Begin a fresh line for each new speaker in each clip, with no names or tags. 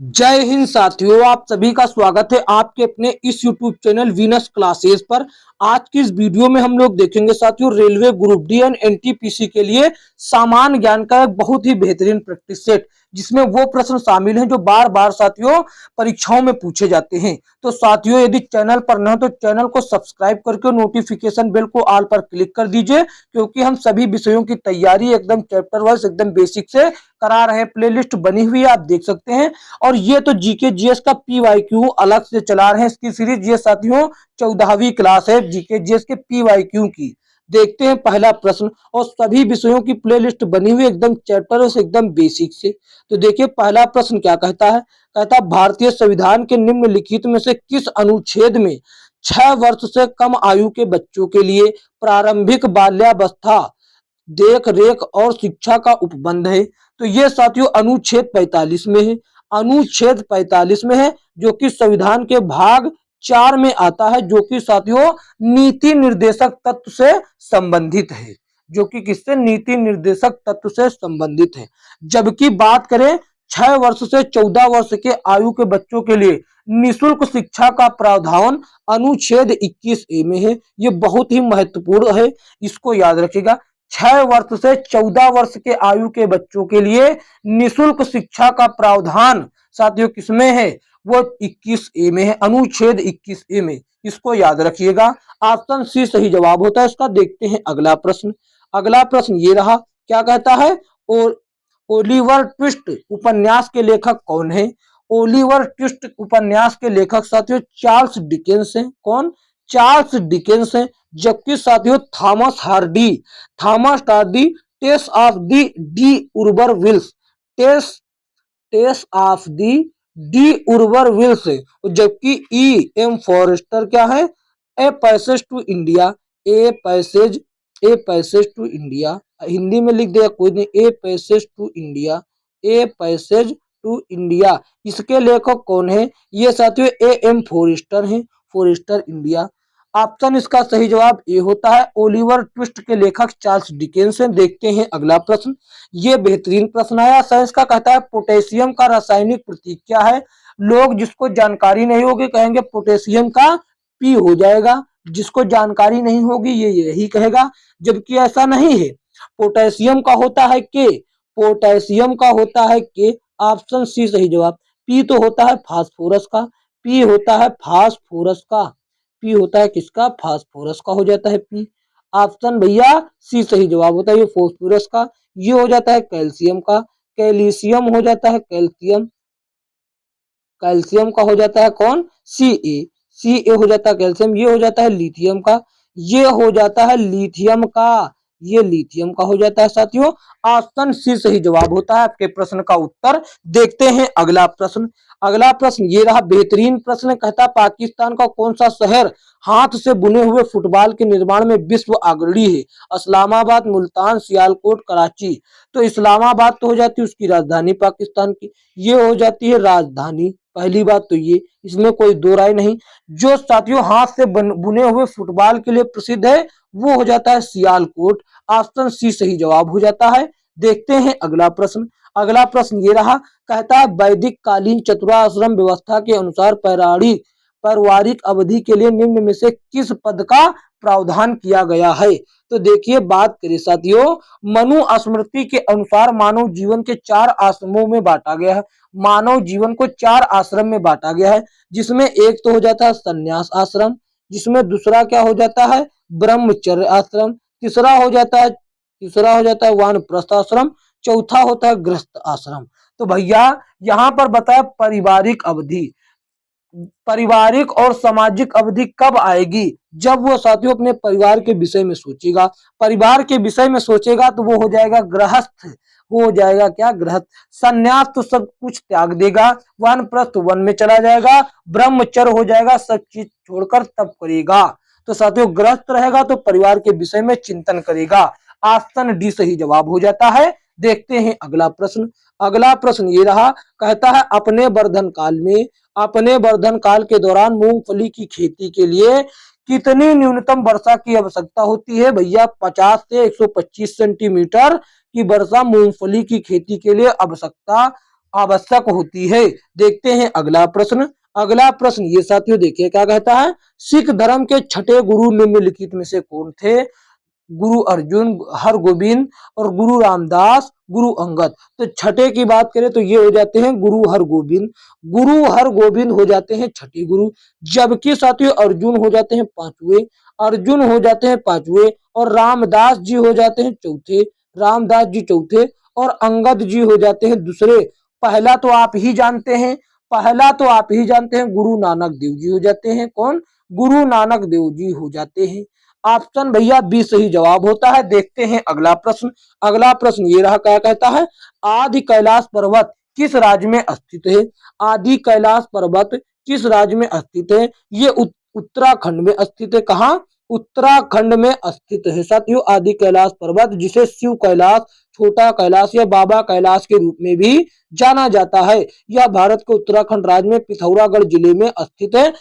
जय हिंद साथियों, आप सभी का स्वागत है आपके अपने इस YouTube चैनल वीनस क्लासेस पर। आज की इस वीडियो में हम लोग देखेंगे साथियों railway group D and NTPC के लिए सामान्य ज्ञान का एक बहुत ही बेहतरीन प्रैक्टिस सेट, जिसमें वो प्रश्न शामिल हैं जो बार बार साथियों परीक्षाओं में पूछे जाते हैं। तो साथियों यदि चैनल पर न हो तो चैनल को सब्सक्राइब करके नोटिफिकेशन बेल को ऑल पर क्लिक कर दीजिए, क्योंकि हम सभी विषयों की तैयारी एकदम चैप्टर वाइज एकदम बेसिक से करा रहे हैं। प्लेलिस्ट बनी हुई है, आप देख सकते हैं। और ये तो जीके जीएस का पीवाईक्यू अलग से चला रहे हैं इसकी सीरीज। ये साथियों 14वीं क्लास है जीके जीएस के पीवाईक्यू की। देखते हैं पहला प्रश्न, और सभी विषयों की प्लेलिस्ट बनी हुई एकदम चैप्टर से एकदम बेसिक से। तो देखिए पहला प्रश्न क्या कहता है। कहता है भारतीय संविधान के निम्नलिखित में से किस अनुच्छेद में 6 वर्ष से कम आयु के बच्चों के लिए प्रारंभिक बाल्यावस्था देख रेख और शिक्षा का उपबंध है। तो ये साथियों अनुच्छेद 45 में है। अनुच्छेद 45 में है, जो कि संविधान के भाग 4 में आता है, जो कि साथियों नीति निर्देशक तत्व से संबंधित है। जो कि किससे, नीति निर्देशक तत्व से संबंधित है। जबकि बात करें 6 वर्ष से 14 वर्ष के आयु के बच्चों के लिए निःशुल्क शिक्षा का प्रावधान अनुच्छेद 21A में है। ये बहुत ही महत्वपूर्ण है, इसको याद रखिएगा। 6 वर्ष से 14 वर्ष के आयु के बच्चों के लिए निःशुल्क शिक्षा का प्रावधान साथियों किसमें है, वो 21A में है, अनुच्छेद 21A में। इसको याद रखिएगा। ऑप्शन सी सही जवाब होता है इसका। देखते हैं अगला प्रश्न। अगला प्रश्न ये रहा, क्या कहता है। और ओलिवर ट्विस्ट उपन्यास के लेखक कौन है। ओलिवर ट्विस्ट उपन्यास के लेखक साथियों चार्ल्स डिकेंस हैं। कौन, चार्ल्स डिकेंस हैं। जबकि साथियों Thomas Hardy Tess of the d'Urbervilles, Tess Tess of the d'Urbervilles, जबकि ई एम फॉरेस्टर क्या है, a passage to India, a passage to India. Hindi में लिख दिया कोई नहीं, a passage to India, a passage to India. इसके लेखक कौन है, ये साथियों ए एम फॉरेस्टर हैं, फॉरेस्टर इंडिया। ऑप्शन इसका सही जवाब ए होता है। ओलिवर ट्विस्ट के लेखक चार्ल्स डिकेंस हैं। देखते हैं अगला प्रश्न। ये बेहतरीन प्रश्न आया। साइंस का कहता है पोटेशियम का रासायनिक प्रतीक क्या है। लोग जिसको जानकारी नहीं होगी कहेंगे पोटेशियम का पी हो जाएगा, जिसको जानकारी नहीं होगी ये यही कहेगा, जबकि ऐसा नहीं है। पोटेशियम का होता है के, पोटेशियम का होता है के। ऑप्शन सी सही जवाब। पी तो होता है फास्फोरस का, पी होता है फास्फोरस का, पी होता है किसका, फास्फोरस का हो जाता है पी। ऑप्शन भैया सी सही जवाब होता है ये फास्फोरस का। ये हो जाता है कैल्शियम का, कैल्शियम हो जाता है कैल्शियम, कैल्शियम का हो जाता है कौन, सी ए, सी ए हो जाता है कैल्शियम। ये हो जाता है लिथियम का, ये हो जाता है लिथियम का, ये लिथियम का हो जाता है साथियों। ऑप्शन सी सही जवाब होता है आपके प्रश्न का उत्तर। देखते हैं अगला प्रश्न। अगला प्रश्न ये रहा बेहतरीन प्रश्न। कहता पाकिस्तान का कौन सा शहर हाथ से बुने हुए फुटबॉल के निर्माण में विश्व अग्रणी है। इस्लामाबाद, मुल्तान, सियालकोट, कराची। तो इस्लामाबाद तो हो जाती है उसकी राजधानी पाकिस्तान की, ये हो जाती है राजधानी। पहली बात तो ये, इसमें कोई दो राय नहीं। जो साथियों हाथ से बुने हुए फुटबॉल के लिए प्रसिद्ध है वो हो जाता है सियालकोट। ऑप्शन सी सही जवाब हो जाता है। देखते हैं अगला प्रश्न। अगला प्रश्न ये रहा, कहता है वैदिक कालीन चतुराश्रम व्यवस्था के अनुसार पारिवारिक अवधि के लिए निम्न में से किस पद का प्रावधान किया गया है। तो देखिए बात करें साथियों, मनु स्मृति के अनुसार मानव जीवन के 4 आश्रमों में बांटा गया है। मानव जीवन को 4 आश्रम में बांटा गया है, जिसमें एक तो हो जाता है संन्यास आश्रम, जिसमें दूसरा क्या हो जाता है ब्रह्मचर्य आश्रम, तीसरा हो जाता है वानप्रस्थ आश्रम, चौथा होता है गृहस्थ आश्रम। तो भैया यहाँ पर बताया पारिवारिक और सामाजिक अवधि कब आएगी, जब वो साथियों अपने परिवार के विषय में सोचेगा। परिवार के विषय में सोचेगा तो वो हो जाएगा गृहस्थ, वो हो जाएगा क्या, गृहस्थ। संन्यास तो सब कुछ त्याग देगा, वानप्रस्थ वन में चला जाएगा, ब्रह्मचर्य हो जाएगा सब चीज छोड़कर तब करेगा। तो साथियों गृहस्थ रहेगा तो परिवार के विषय में चिंतन करेगा। ऑप्शन डी सही जवाब हो जाता है। देखते हैं अगला प्रश्न। अगला प्रश्न ये रहा, कहता है अपने वर्धन काल के दौरान मूंगफली की खेती के लिए कितनी न्यूनतम वर्षा की आवश्यकता होती है। भैया 50 से 125 सेंटीमीटर की वर्षा मूंगफली की खेती के लिए आवश्यकता आवश्यक होती है। देखते हैं अगला प्रश्न। अगला प्रश्न ये साथियों देखिए क्या कहता है, सिख धर्म के छठे गुरु निम्नलिखित में से कौन थे? गुरु अर्जुन, हरगोविंद और गुरु रामदास, गुरु अंगद। तो छठे की बात करें तो ये हो जाते हैं गुरु हरगोविंद। गुरु हरगोविंद हो जाते हैं छठे गुरु, जबकि साथियों अर्जुन हो जाते हैं पांचवे। अर्जुन हो जाते हैं पांचवे और रामदास जी हो जाते हैं चौथे। रामदास जी चौथे और अंगद जी हो जाते हैं दूसरे। पहला तो आप ही जानते हैं, पहला तो आप ही जानते हैं गुरु नानक देव जी हो जाते हैं। कौन? गुरु नानक देव जी हो जाते हैं। ऑप्शन भैया बी सही जवाब होता है। देखते हैं अगला प्रश्न। अगला प्रश्न ये रहा, क्या कहता है, आदि कैलाश पर्वत किस राज्य में स्थित है? आदि कैलाश पर्वत किस राज्य में स्थित है? ये उत्तराखंड में स्थित है। कहाँ? उत्तराखंड में स्थित है साथियों आदि कैलाश पर्वत, जिसे शिव कैलाश, छोटा कैलाश या बाबा कैलाश के रूप में भी जाना जाता है। यह भारत के उत्तराखंड राज्य में पिथौरागढ़ जिले में स्थित है।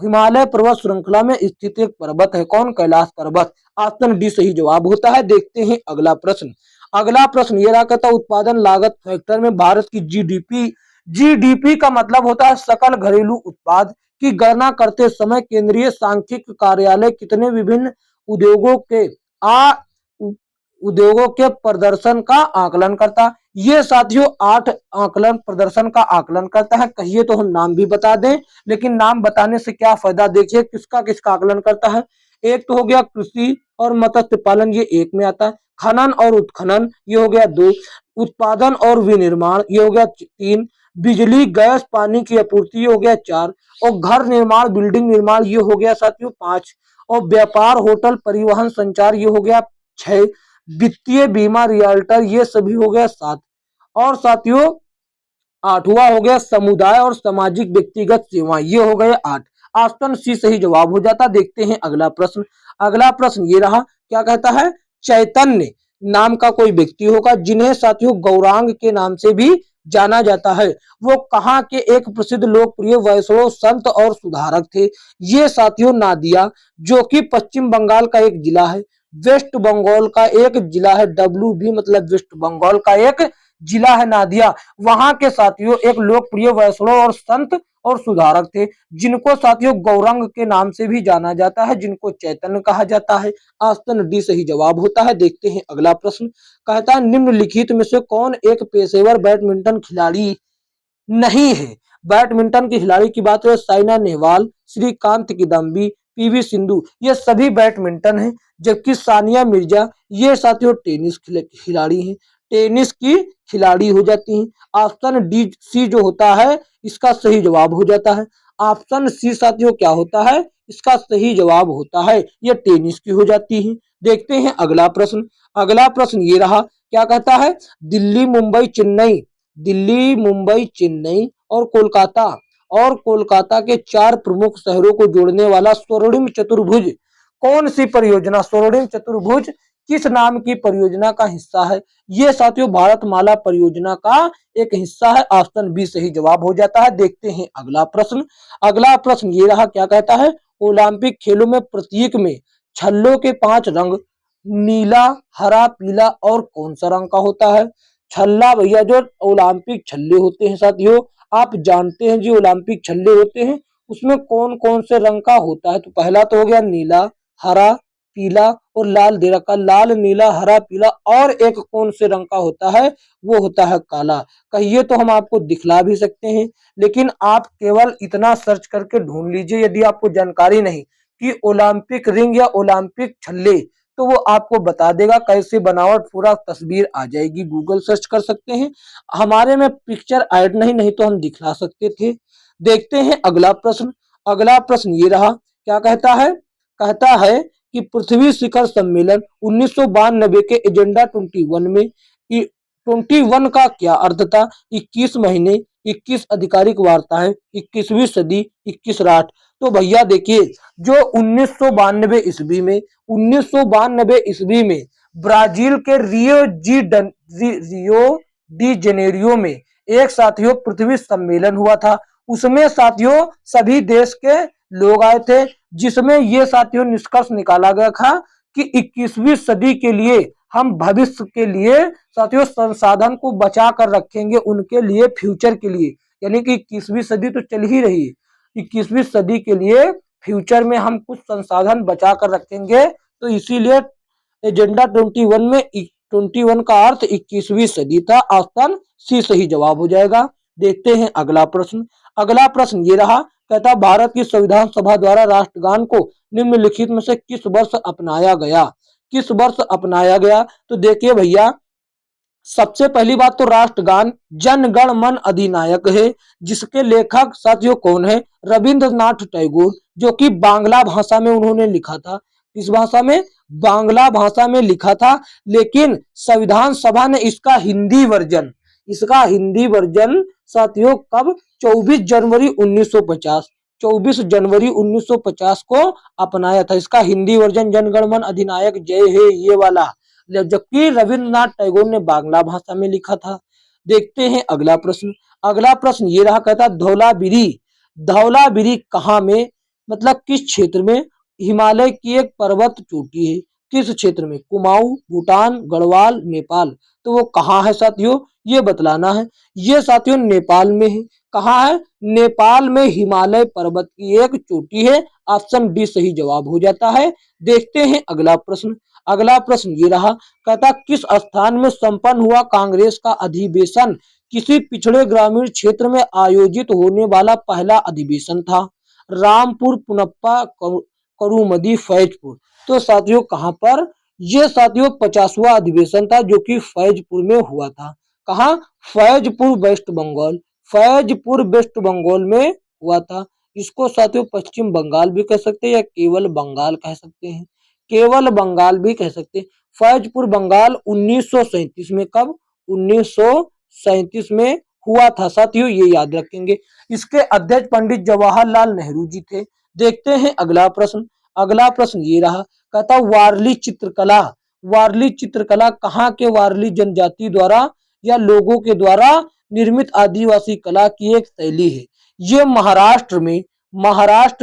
हिमालय पर्वत श्रृंखला में स्थित एक पर्वत है। कौन? कैलाश पर्वत। ऑप्शन डी सही जवाब होता है। देखते हैं अगला प्रश्न। अगला प्रश्न ये रहा, कहता उत्पादन लागत फैक्टर में भारत की जीडीपी, जीडीपी का मतलब होता है सकल घरेलू उत्पाद, की गणना करते समय केंद्रीय सांख्यिकी कार्यालय कितने विभिन्न उद्योगों के आ उद्योगों के प्रदर्शन का आकलन करता? ये साथियों 8 आकलन प्रदर्शन का आकलन करता है। कहिए तो हम नाम भी बता दें, लेकिन नाम बताने से क्या फायदा, देखिए किसका किसका आकलन करता है। एक तो हो गया कृषि और मत्स्य पालन, ये एक में आता है। खनन और उत्खनन ये हो गया 2। उत्पादन और विनिर्माण ये हो गया 3। बिजली गैस पानी की आपूर्ति ये हो गया 4। और घर निर्माण बिल्डिंग निर्माण ये हो गया साथियों 5। और व्यापार होटल परिवहन संचार ये हो गया 6। वित्तीय बीमा रियल्टर ये सभी हो गया 7। और साथियों 8वां हो गया समुदाय और सामाजिक व्यक्तिगत सेवा, ये हो गए 8। ऑप्शन सी सही जवाब हो जाता। देखते हैं अगला प्रश्न। अगला प्रश्न ये रहा, क्या कहता है, चैतन्य नाम का कोई व्यक्ति होगा जिन्हें साथियों गौरांग के नाम से भी जाना जाता है। वो कहाँ के एक प्रसिद्ध लोकप्रिय वैष्णव संत और सुधारक थे? ये साथियों नादिया, जो कि पश्चिम बंगाल का एक जिला है, वेस्ट बंगाल का एक जिला है। डब्ल्यू बी मतलब वेस्ट बंगाल का एक जिला है नादिया। वहां के साथियों एक लोकप्रिय वैष्णव और संत और सुधारक थे, जिनको साथियों गौरंग के नाम से भी जाना जाता है, जिनको चैतन्य कहा जाता है। ऑप्शन डी सही जवाब होता है। देखते हैं अगला प्रश्न। कहता है निम्नलिखित में से कौन एक पेशेवर बैडमिंटन खिलाड़ी नहीं है? बैडमिंटन के खिलाड़ी की बात करें, साइना नेहवाल, श्रीकांत किदम्बी, पीवी सिंधु, ये सभी बैडमिंटन है। जबकि सानिया मिर्जा ये साथियों टेनिस खिलाड़ी हैं, टेनिस की खिलाड़ी हो जाती हैं। ऑप्शन डी सी जो होता है इसका सही जवाब हो जाता है। ऑप्शन सी साथियों क्या होता है, इसका सही जवाब होता है, ये टेनिस की हो जाती है। देखते हैं अगला प्रश्न। अगला प्रश्न ये रहा, क्या कहता है, दिल्ली मुंबई चेन्नई और कोलकाता के 4 प्रमुख शहरों को जोड़ने वाला स्वर्णिम चतुर्भुज कौन सी परियोजना, स्वर्णिम चतुर्भुज किस नाम की परियोजना का हिस्सा है? ये साथियों भारतमाला परियोजना का एक हिस्सा है। ऑप्शन बी सही जवाब हो जाता है। देखते हैं अगला प्रश्न। अगला प्रश्न ये रहा, क्या कहता है, ओलंपिक खेलों में प्रतीक में छल्लों के 5 रंग नीला, हरा, पीला और कौन सा रंग का होता है? छल्ला भैया जो ओलंपिक छल्ले होते हैं साथियों, आप जानते हैं जी ओलंपिक छल्ले होते हैं, उसमें कौन कौन से रंग का होता है? तो पहला तो हो गया नीला, हरा, पीला और लाल दे रखा। लाल, नीला, हरा, पीला और एक कौन से रंग का होता है? वो होता है काला। कहिए तो हम आपको दिखला भी सकते हैं, लेकिन आप केवल इतना सर्च करके ढूंढ लीजिए, यदि आपको जानकारी नहीं कि ओलंपिक रिंग या ओलंपिक छल्ले, तो वो आपको बता देगा कैसे बनावट, पूरा तस्वीर आ जाएगी, गूगल सर्च कर सकते हैं। हमारे में पिक्चर ऐड नहीं तो हम दिखला सकते थे। देखते हैं अगला प्रश्न। अगला प्रश्न ये रहा, क्या कहता है, कहता है कि पृथ्वी शिखर सम्मेलन 1992 के एजेंडा 21 में 21 का क्या अर्थ था? 21 महीने, 21 आधिकारिक वार्ताएं, 21वीं सदी, 21 रात। तो भैया देखिए, जो 1992 ईस्वी में ब्राजील के रियो डी जेनेरियो में एक साथियों पृथ्वी सम्मेलन हुआ था। उसमें साथियों सभी देश के लोग आए थे, जिसमें ये साथियों निष्कर्ष निकाला गया था कि 21वीं सदी के लिए हम भविष्य के लिए साथियों संसाधन को बचा कर रखेंगे उनके लिए, फ्यूचर के लिए, यानी कि 21वीं सदी तो चल ही रही है, 21वीं सदी के लिए फ्यूचर में हम कुछ संसाधन बचा कर रखेंगे। तो इसीलिए एजेंडा 21 में 21 का अर्थ 21वीं सदी था। ऑप्शन सी सही जवाब हो जाएगा। देखते हैं अगला प्रश्न। अगला प्रश्न ये रहा, कहता भारत की संविधान सभा द्वारा राष्ट्रगान को निम्नलिखित में से किस वर्ष अपनाया गया? किस वर्ष अपनाया गया? तो देखिए भैया, सबसे पहली बात तो राष्ट्रगान जन गण मन अधिनायक है, जिसके लेखक साथियों कौन है? रविंद्रनाथ टैगोर, जो कि बांग्ला भाषा में उन्होंने लिखा था। किस भाषा में? बांग्ला भाषा में लिखा था। लेकिन संविधान सभा ने इसका हिंदी वर्जन साथियों कब? 24 जनवरी 1950, 24 जनवरी 1950 को अपनाया था। इसका हिंदी वर्जन जनगण मन अधिनायक जय हे ये वाला, जबकि रविंद्रनाथ टैगोर ने बांग्ला भाषा में लिखा था। देखते हैं अगला प्रश्न। अगला प्रश्न ये रहा, कहता धौलागिरी, धौलागिरी कहाँ में, मतलब किस क्षेत्र में? हिमालय की एक पर्वत चोटी है। किस क्षेत्र में? कुमाऊं, भूटान, गढ़वाल, नेपाल। तो वो कहाँ है साथियों? ये बतलाना है। ये साथियों नेपाल में है। कहाँ है? नेपाल में हिमालय पर्वत की एक चोटी है। ऑप्शन डी सही जवाब हो जाता है। देखते हैं अगला प्रश्न। अगला प्रश्न ये रहा, कहता किस स्थान में संपन्न हुआ कांग्रेस का अधिवेशन? किसी पिछड़े ग्रामीण क्षेत्र में आयोजित होने वाला पहला अधिवेशन था। रामपुर, पुनप्पा, करूमदी, फैजपुर। तो साथियों कहां पर? ये साथियों 50वां अधिवेशन था, जो कि फैजपुर में हुआ था। कहां? फैजपुर, वेस्ट बंगाल। फैजपुर वेस्ट बंगाल में हुआ था। इसको साथियों पश्चिम बंगाल भी कह सकते हैं या केवल बंगाल कह सकते हैं, केवल बंगाल भी कह सकते हैं। फैजपुर बंगाल 1937 में, कब? 1937 में हुआ था साथियों, ये याद रखेंगे। इसके अध्यक्ष पंडित जवाहरलाल नेहरू जी थे। देखते हैं अगला प्रश्न। अगला प्रश्न ये रहा, कहता वारली चित्रकला, वारली चित्रकला कहाँ के वारली जनजाति द्वारा या लोगों के द्वारा निर्मित आदिवासी कला की एक शैली है। ये महाराष्ट्र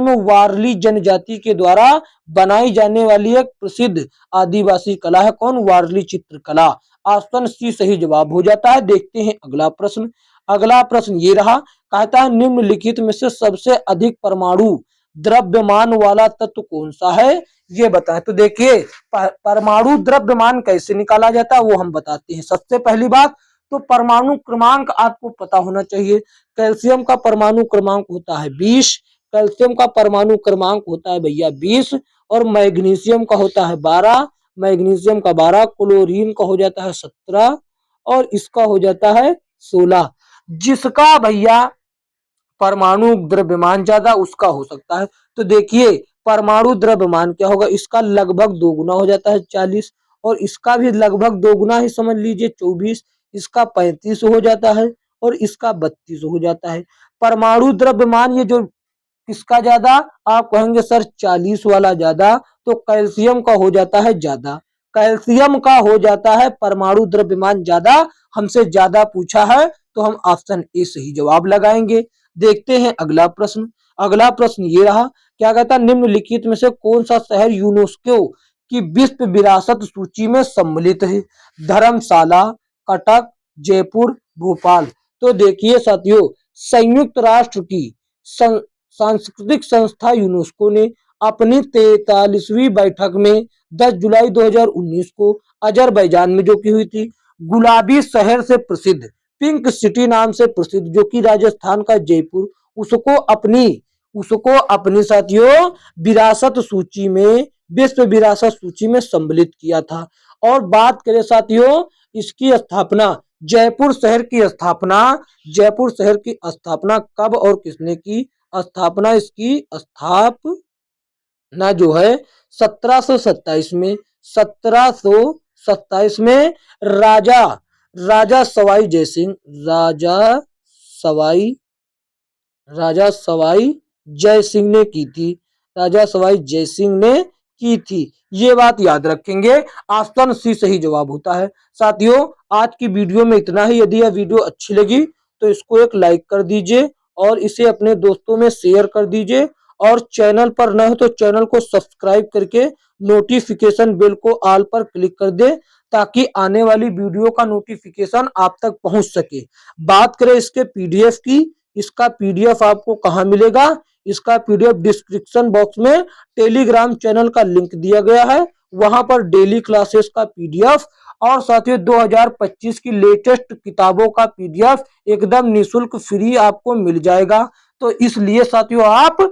में वारली जनजाति के द्वारा बनाई जाने वाली एक प्रसिद्ध आदिवासी कला है। कौन? वारली चित्रकला। ऑप्शन सी सही जवाब हो जाता है। देखते हैं अगला प्रश्न। अगला प्रश्न ये रहा, कहता है निम्नलिखित में से सबसे अधिक परमाणु द्रव्यमान वाला तत्व कौन सा है? ये बताएं। तो देखिए परमाणु द्रव्यमान कैसे निकाला जाता है वो हम बताते हैं। सबसे पहली बात तो परमाणु क्रमांक आपको पता होना चाहिए। कैल्शियम का परमाणु क्रमांक होता है 20, कैल्शियम का परमाणु क्रमांक होता है भैया 20, और मैग्नीशियम का होता है 12, मैग्नीशियम का 12, क्लोरीन का हो जाता है 17, और इसका हो जाता है 16। जिसका भैया परमाणु द्रव्यमान ज्यादा उसका हो सकता है। तो देखिए परमाणु द्रव्यमान क्या होगा? इसका लगभग दोगुना हो जाता है 40, और इसका भी लगभग दोगुना ही समझ लीजिए 24, इसका 35 हो जाता है, और इसका 32 हो जाता है। परमाणु द्रव्यमान ये जो किसका ज्यादा? आप कहेंगे सर 40 वाला ज्यादा, तो कैल्शियम का हो जाता है ज्यादा, कैल्शियम का हो जाता है परमाणु द्रव्यमान ज्यादा। हमसे ज्यादा पूछा है तो हम ऑप्शन ए सही जवाब लगाएंगे। देखते हैं अगला प्रश्न। अगला प्रश्न ये रहा, क्या कहता है निम्नलिखित में से कौन सा शहर यूनेस्को की विश्व विरासत सूची में सम्मिलित है? धर्मशाला, कटक, जयपुर, भोपाल। तो देखिए साथियों संयुक्त राष्ट्र की सांस्कृतिक संस्था यूनेस्को ने अपनी 43वीं बैठक में 10 जुलाई 2019 को अजरबैजान में जो की हुई थी, गुलाबी शहर से प्रसिद्ध, पिंक सिटी नाम से प्रसिद्ध, जो कि राजस्थान का जयपुर, उसको अपनी साथियों विरासत सूची में, विश्व विरासत सूची में सम्मिलित किया था। और बात करें साथियों इसकी स्थापना, जयपुर शहर की स्थापना कब और किसने की? स्थापना इसकी स्थापना जो है 1727 में, 1727 में राजा सवाई जयसिंह, राजा सवाई जयसिंह ने की थी, राजा सवाई जयसिंह ने की थी। ये बात याद रखेंगे। ऑप्शन सी सही जवाब होता है। साथियों आज की वीडियो में इतना ही। यदि यह वीडियो अच्छी लगी तो इसको एक लाइक कर दीजिए और इसे अपने दोस्तों में शेयर कर दीजिए, और चैनल पर नए हो तो चैनल को सब्सक्राइब करके नोटिफिकेशन बेल को ऑल पर क्लिक कर दे, ताकि आने वाली वीडियो का नोटिफिकेशन आप तक पहुंच सके। बात करें इसके पीडीएफ की, इसका पीडीएफ आपको कहाँ मिलेगा? इसका पीडीएफ डिस्क्रिप्शन बॉक्स में टेलीग्राम चैनल का लिंक दिया गया है, वहां पर डेली क्लासेस का पीडीएफ और साथियों 2025 की लेटेस्ट किताबों का पीडीएफ एकदम निशुल्क फ्री आपको मिल जाएगा। तो इसलिए साथियों आप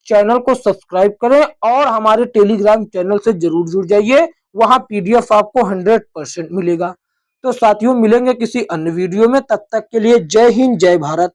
चैनल को सब्सक्राइब करें और हमारे टेलीग्राम चैनल से जरूर जुड़ जाइए, वहां पीडीएफ आपको 100% मिलेगा। तो साथियों मिलेंगे किसी अन्य वीडियो में, तब तक के लिए जय हिंद जय भारत।